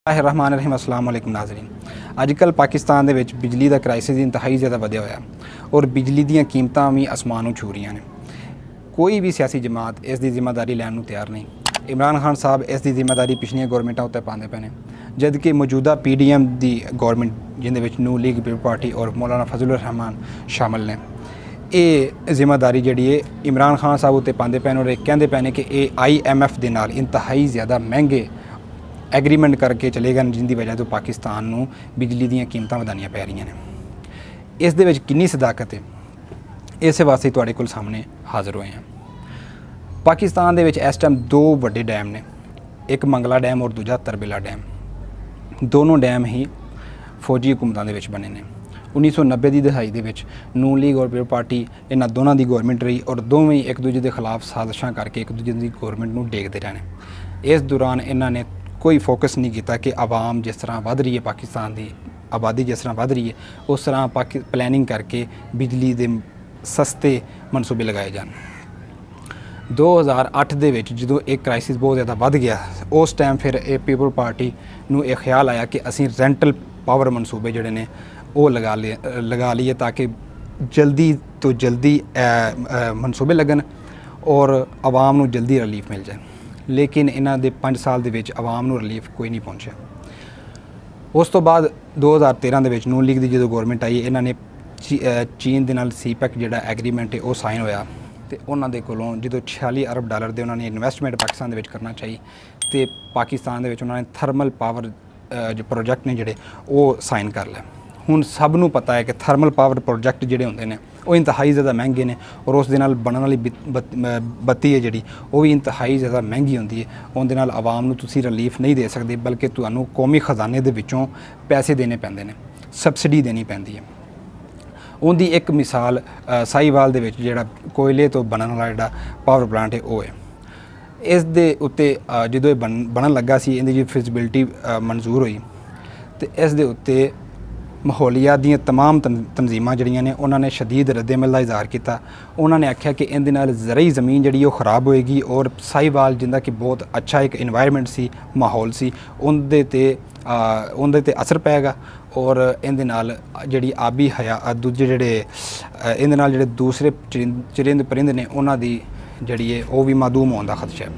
रहमान अस्सलाम वालेकुम नाज़रीन। अजकल पाकिस्तान दे विच बिजली का क्राइसिस इंतहाई ज़्यादा वधिया होया और बिजली दी कीमतां भी आसमान नूं छू रहीआं ने। कोई भी सियासी जमात इस दी जिम्मेदारी लैण नूं तैयार नहीं। इमरान खान साहब इस दी जिम्मेदारी पिछलियां गौरमेंटां उत्ते पांदे पे ने, जबकि मौजूदा PDM दी गौरमेंट जिंदे विच नून लीग पीपल पार्टी और मौलाना फजलुर रहमान शामिल ने, ये जिम्मेदारी जिहड़ी है इमरान खान साहब उत्ते पांदे पे और कहंदे पे ने कि ये IMF दे नाल इंतहाई ज़्यादा महंगे एग्रीमेंट करके चले गए जिंदी वजह तो पाकिस्तान नूं बिजली दी कीमतां वधानियां पै रहीआं ने। इस दे विच किन्नी सदाकत है, इस वास्ते तुहाडे कोल सामने हाज़र होए हैं। पाकिस्तान दे विच इस टाइम दो वड्डे डैम ने, एक मंगला डैम और दूजा तरबिला डैम। दोनों डैम ही फौजी हुकूमतां दे विच बने ने। 1990 की दहाई दे विच नून लीग और पीपल पार्टी इन्हां दोनों की गौरमेंट रही और दोवें एक दूजे के खिलाफ साजिशां करके एक दूजे की गौरमेंट नूं डेगदे रहने। इस दौरान इन्हां ने कोई फोकस नहीं किया कि आवाम जिस तरह वध रही है, पाकिस्तान की आबादी जिस तरह वध रही है, उस तरह प्लैनिंग करके बिजली के सस्ते मनसूबे लगाए जान। 2008 दे विच जदों एक क्राइसिस बहुत ज़्यादा वध गया, उस टाइम फिर ये पीपल पार्टी नूं एक ख्याल आया कि असीं रेंटल पावर मनसूबे जिहड़े ने वो लगा लीए ताकि जल्दी तो जल्दी मनसूबे लगन और आवाम नूं जल्दी रिलीफ मिल जाए। लेकिन इन्हां दे 5 साल दे विच आवाम नूं रिलीफ कोई नहीं पहुंचा। उस तो बाद 2013 दे विच नून लीग दी जो गौरमेंट आई, इन्हां ने चीन दे नाल CPEC जिहड़ा एग्रीमेंट है वो साइन होया ते उन्हां दे कोलों जो $46 अरब दे उन्होंने इन्वेस्टमेंट पाकिस्तान दे विच करना चाहिए तो पाकिस्तान दे विच उन्होंने थर्मल पावर जो प्रोजेक्ट ने जिहड़े वो साइन कर लिया। हुण सब नूं पता है कि थर्मल पावर प्रोजेक्ट जिहड़े हुंदे ने वो इंतहाई ज़्यादा महंगे ने और उस दे नाल बनने वाली बत्ती है जिहड़ी वो भी इंतहाई ज़्यादा महंगी होंदी है। उहदे नाल आवाम नूं तुसीं रिलीफ नहीं दे सकदे, बल्कि तुहानूं कौमी खजाने दे विचों पैसे देने पैंदे ने, सबसिडी देनी पैंदी है। उहदी एक मिसाल साहिवाल दे विच जिहड़ा कोयले तो बनने वाला जिहड़ा पावर प्लांट है वो है। इस दे उत्ते जदों ये बनन लगा सी, इहदी जी फिजिबिलिटी मंजूर हुई तो इस दे उत्ते माहौलियात दी तमाम तंजीमां जिहड़ियां ने उन्होंने शदीद रद्द-ए-अमल का इजहार किया। उन्होंने आख्या कि इहदे नाल ज़रई ज़मीन जिहड़ी वो खराब होएगी और साहिवाल जिंदा कि बहुत अच्छा एक इन्वायरमेंट सी, माहौल सी, उहदे ते असर पैगा और इहदे नाल जिहड़ी आबी हया दूजे जिहड़े इहदे नाल जिहड़े दूसरे चरिंद परिंद ने उन्हां दी जिहड़ी है वो भी मादूम होने का खदशा है।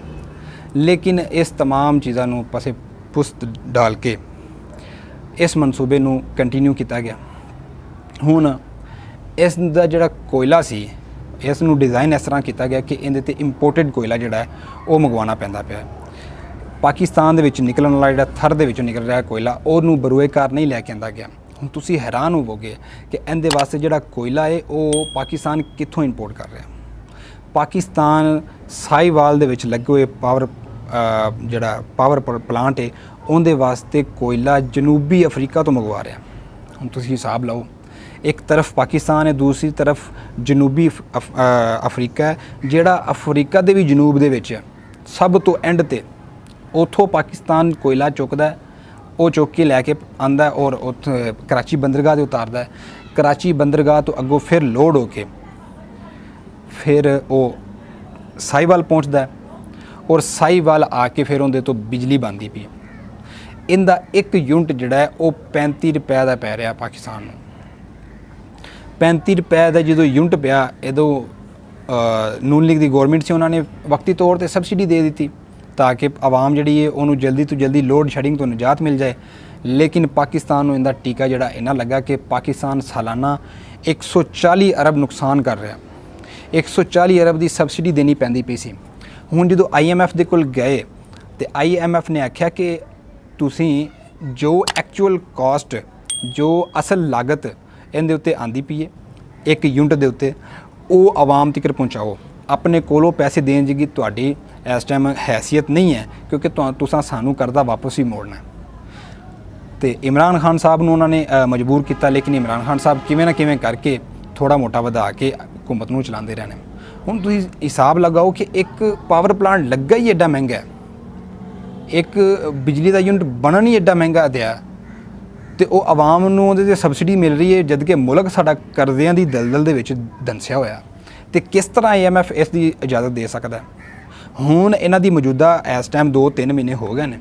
लेकिन इस तमाम चीज़ों नूं पासे पुस्त डाल के इस मनसूबे नूं कंटिन्यू किया गया। हुण इस दा जिहड़ा कोयला सी, इस नूं डिज़ाइन इस तरह किया गया कि इहदे ते इंपोर्टेड कोयला जिहड़ा है वो मंगवाना पैंदा पिया। पाकिस्तान दे विच निकलण वाला जिहड़ा थर दे विचों निकल रहा कोयला उहनूं बरोए कार नहीं लैके आंदा गया। हुण तुसीं हैरान होवोगे कि इहदे वास्ते जिहड़ा कोयला है वो पाकिस्तान कित्थों इंपोर्ट कर रहा है। पाकिस्तान साहिवाल दे विच लगे हुए जिहड़ा पावर प्लांट है उहदे वास्ते कोयला जनूबी अफ्रीका तो मंगवा रहा। हुण तुसीं हिसाब लाओ, एक तरफ पाकिस्तान है, दूसरी तरफ जनूबी अफ्रीका है, जिहड़ा अफ्रीका दे भी जनूब दे विच सब तो एंड ते उत्थों पाकिस्तान कोयला चुकदा है, वो चुक के लैके आंदा और उत्थे कराची बंदरगाह ते उतारदा है। कराची बंदरगाह तो अगों फिर लोड होके फिर वो साहिवाल पहुँचता है और साहिवाल आके फिर उहदे तो बिजली बनती पई। इनका एक यूनिट जिहड़ा है वो 35 रुपए का पै रहा पाकिस्तान नूं। 35 रुपए का जो यूनिट पिया, इदों नून लीग की गौरमेंट से उन्होंने वक्ती तौर पर सबसिडी दे दी ताकि आवाम जिहड़ी है उन्होंने जल्दी तो जल्दी लोड शेडिंग तो निजात मिल जाए। लेकिन पाकिस्तान नूं इनका टीका जिहड़ा इन्ना लगा कि पाकिस्तान सालाना 140 अरब नुकसान कर रहा। 140 अरब की सबसिडी देनी पैंदी पई सी। हुण जदों IMF दे कोल गए तो IMF ने आख्या कि तुसीं जो एक्चुअल कॉस्ट, जो असल लागत इहदे उत्ते आंदी पई है एक यूनिट दे उत्ते, वो आवाम तक पहुँचाओ। अपने कोलों पैसे देने जी तुहाडी इस टाइम हैसियत नहीं है, क्योंकि तुसां सानू करदा वापस ही मोड़ना है। तो इमरान खान साहब नूं उन्होंने मजबूर किया, लेकिन इमरान खान साहब किवें ना किवें करके थोड़ा मोटा वधा के हुकूमत नूं चलाते रहने। हुण तुसीं हिसाब लगाओ कि एक पावर प्लांट लगा ही एडा महंगा है, एक बिजली का यूनिट बनना ही एडा महंगा दिया तो वो आवाम नूं उहदे ते सबसिडी मिल रही है, जबकि मुल्क साडा करज़िਆਂ दी दलदल दे विच दंसिया होया। तो किस तरह IMF इसकी इजाज़त दे सकता है। हुण इन्हां दी मौजूदा इस टाइम 2-3 महीने हो गए ने।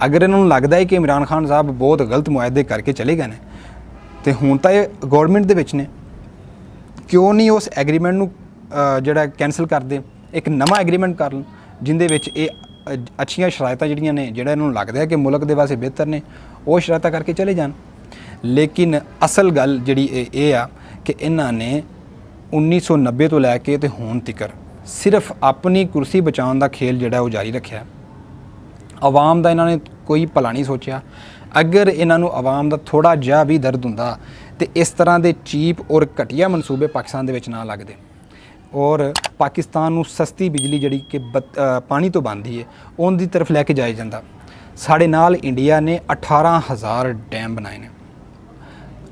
ਅਗਰ ਇਹਨਾਂ ਨੂੰ ਲੱਗਦਾ ਹੈ ਕਿ ਇਮਰਾਨ ਖਾਨ ਸਾਹਿਬ ਬਹੁਤ ਗਲਤ ਮੁਆਹਦੇ ਕਰਕੇ ਚਲੇ ਗਏ ਨੇ ਤੇ ਹੁਣ ਤਾਂ ਇਹ ਗਵਰਨਮੈਂਟ ਦੇ ਵਿੱਚ ਨੇ, ਕਿਉਂ ਨਹੀਂ ਉਸ ਐਗਰੀਮੈਂਟ ਨੂੰ ਜਿਹੜਾ ਕੈਂਸਲ ਕਰਦੇ, ਇੱਕ ਨਵਾਂ ਐਗਰੀਮੈਂਟ ਕਰ ਲਣ ਜਿੰਦੇ ਵਿੱਚ ਇਹ ਅੱਛੀਆਂ ਸ਼ਰਾਇਤਾਂ ਜਿਹੜੀਆਂ ਨੇ, ਜਿਹੜਾ ਇਹਨਾਂ ਨੂੰ ਲੱਗਦਾ ਹੈ ਕਿ ਮੁਲਕ ਦੇ ਵਾਸਤੇ ਬਿਹਤਰ ਨੇ, ਉਹ ਸ਼ਰਾਇਤਾਂ ਕਰਕੇ ਚਲੇ ਜਾਣ। ਲੇਕਿਨ ਅਸਲ ਗੱਲ ਜਿਹੜੀ ਇਹ ਆ ਕਿ ਇਹਨਾਂ ਨੇ 1990 ਤੋਂ ਲੈ ਕੇ ਤੇ ਹੁਣ ਤੱਕ ਸਿਰਫ ਆਪਣੀ ਕੁਰਸੀ ਬਚਾਉਣ ਦਾ ਖੇਲ ਜਿਹੜਾ ਉਹ ਜਾਰੀ ਰੱਖਿਆ। ਆਵਾਮ ਦਾ ਇਹਨਾਂ ਨੇ ਕੋਈ ਭਲਾ ਨਹੀਂ ਸੋਚਿਆ। ਅਗਰ ਇਹਨਾਂ ਨੂੰ ਆਵਾਮ ਦਾ ਥੋੜ੍ਹਾ ਜਿਹਾ ਵੀ ਦਰਦ ਹੁੰਦਾ ਤੇ ਇਸ ਤਰ੍ਹਾਂ ਦੇ ਚੀਪ ਔਰ ਘਟੀਆ ਮਨਸੂਬੇ ਪਾਕਿਸਤਾਨ ਦੇ ਵਿੱਚ ਨਾ ਲੱਗਦੇ ਔਰ ਪਾਕਿਸਤਾਨ ਨੂੰ ਸਸਤੀ ਬਿਜਲੀ ਜਿਹੜੀ ਕਿ ਪਾਣੀ ਤੋਂ ਬਣਦੀ ਹੈ ਉਹਦੀ ਤਰਫ ਲੈ ਕੇ ਜਾਇਆ ਜਾਂਦਾ। ਸਾਡੇ ਨਾਲ ਇੰਡੀਆ ਨੇ 18,000 ਡੈਮ ਬਣਾਏ ਨੇ,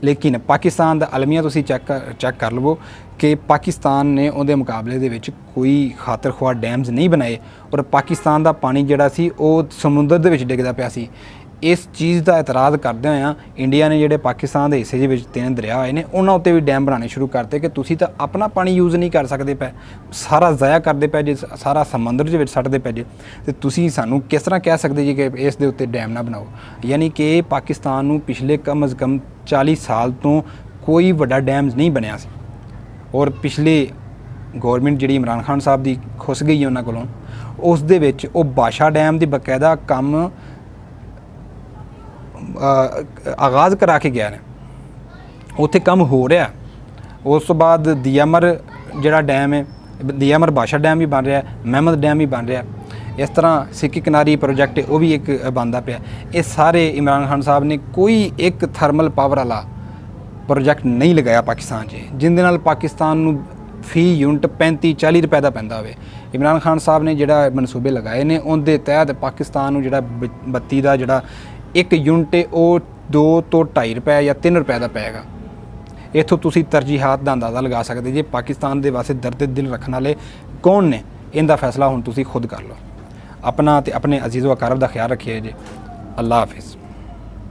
ਲੇਕਿਨ ਪਾਕਿਸਤਾਨ ਦਾ ਅਲਮੀਆ ਤੁਸੀਂ ਚੈੱਕ ਕਰ ਲਵੋ ਕਿ ਪਾਕਿਸਤਾਨ ਨੇ ਉਹਦੇ ਮੁਕਾਬਲੇ ਦੇ ਵਿੱਚ ਕੋਈ ਖਾਤਰ ਖੁਆਹ ਡੈਮਸ ਨਹੀਂ ਬਣਾਏ ਔਰ ਪਾਕਿਸਤਾਨ ਦਾ ਪਾਣੀ ਜਿਹੜਾ ਸੀ ਉਹ ਸਮੁੰਦਰ ਦੇ ਵਿੱਚ ਡਿੱਗਦਾ ਪਿਆ ਸੀ। ਇਸ ਚੀਜ਼ ਦਾ ਇਤਰਾਜ਼ ਕਰਦੇ ਹੋਇਆ ਇੰਡੀਆ ਨੇ ਜਿਹੜੇ ਪਾਕਿਸਤਾਨ ਦੇ ਹਿੱਸੇ ਦੇ ਵਿੱਚ 3 ਦਰਿਆ ਆਏ ਨੇ ਉਹਨਾਂ ਉੱਤੇ ਵੀ ਡੈਮ ਬਣਾਉਣੇ ਸ਼ੁਰੂ ਕਰਤੇ ਕਿ ਤੁਸੀਂ ਤਾਂ ਆਪਣਾ ਪਾਣੀ ਯੂਜ਼ ਨਹੀਂ ਕਰ ਸਕਦੇ ਪਏ, ਸਾਰਾ ਜ਼ਾਇਆ ਕਰਦੇ ਪਏ ਜੇ, ਸਾਰਾ ਸਮੁੰਦਰ ਦੇ ਵਿੱਚ ਸੱਟਦੇ ਪਏ ਜੇ, ਤੇ ਤੁਸੀਂ ਸਾਨੂੰ ਕਿਸ ਤਰ੍ਹਾਂ ਕਹਿ ਸਕਦੇ ਜੀ ਕਿ ਇਸ ਦੇ ਉੱਤੇ ਡੈਮ ਨਾ ਬਣਾਓ। ਯਾਨੀ ਕਿ ਪਾਕਿਸਤਾਨ ਨੂੰ ਪਿਛਲੇ ਕਮ ਅਜ਼ ਕਮ 40 ਸਾਲ ਤੋਂ ਕੋਈ ਵੱਡਾ ਡੈਮ ਨਹੀਂ ਬਣਿਆ ਸੀ ਔਰ ਪਿਛਲੇ ਗੌਰਮੈਂਟ ਜਿਹੜੀ ਇਮਰਾਨ ਖਾਨ ਸਾਹਿਬ ਦੀ ਖੁੱਸ ਗਈ ਉਹਨਾਂ ਕੋਲੋਂ, ਉਸ ਦੇ ਵਿੱਚ ਉਹ ਬਾਸ਼ਾ ਡੈਮ ਦੀ ਬਕਾਇਦਾ ਕੰਮ ਆਗਾਜ਼ ਕਰਾ ਕੇ ਗਿਆ ਨੇ, ਉੱਥੇ ਕੰਮ ਹੋ ਰਿਹਾ। ਉਸ ਤੋਂ ਬਾਅਦ ਦਿਆਮਰ ਜਿਹੜਾ ਡੈਮ ਹੈ, ਦਿਆਮਰ ਬਾਸ਼ਾ ਡੈਮ ਵੀ ਬਣ ਰਿਹਾ, ਮਹਿਮਦ ਡੈਮ ਵੀ ਬਣ ਰਿਹਾ। ਇਸ ਤਰ੍ਹਾਂ ਸਿੱਕੀ ਕਿਨਾਰੀ ਪ੍ਰੋਜੈਕਟ ਉਹ ਵੀ ਇੱਕ ਬਣਦਾ ਪਿਆ। ਇਹ ਸਾਰੇ ਇਮਰਾਨ ਖਾਨ ਸਾਹਿਬ ਨੇ ਕੋਈ ਇੱਕ ਥਰਮਲ ਪਾਵਰ ਵਾਲਾ ਪ੍ਰੋਜੈਕਟ ਨਹੀਂ ਲਗਾਇਆ ਪਾਕਿਸਤਾਨ 'ਚ ਜਿਹਦੇ ਨਾਲ ਪਾਕਿਸਤਾਨ ਨੂੰ ਫੀ ਯੂਨਿਟ 35-40 ਰੁਪਏ ਦਾ ਪੈਂਦਾ ਹੋਵੇ। ਇਮਰਾਨ ਖਾਨ ਸਾਹਿਬ ਨੇ ਜਿਹੜਾ ਮਨਸੂਬੇ ਲਗਾਏ ਨੇ ਉਹਦੇ ਤਹਿਤ ਪਾਕਿਸਤਾਨ ਨੂੰ ਜਿਹੜਾ ਬੱਤੀ ਦਾ ਜਿਹੜਾ ਇੱਕ ਯੂਨਿਟ ਉਹ 2 ਤੋਂ 2.5 ਰੁਪਏ ਜਾਂ 3 ਰੁਪਏ ਦਾ ਪਏਗਾ। ਇੱਥੋਂ ਤੁਸੀਂ ਤਰਜੀਹਾਤ ਦਾ ਅੰਦਾਜ਼ਾ ਲਗਾ ਸਕਦੇ ਜੇ ਪਾਕਿਸਤਾਨ ਦੇ ਵਾਸਤੇ ਦਰਦ ਦਿਲ ਰੱਖਣ ਵਾਲੇ ਕੌਣ ਨੇ। ਇਹਦਾ ਫੈਸਲਾ ਹੁਣ ਤੁਸੀਂ ਖੁਦ ਕਰ ਲਓ। ਆਪਣਾ ਤੇ ਆਪਣੇ ਅਜ਼ੀਜ਼ੋ ਅਕਾਰਬ ਦਾ ਖਿਆਲ ਰੱਖਿਏ ਜੀ। ਅੱਲਾ ਹਾਫਿਜ਼।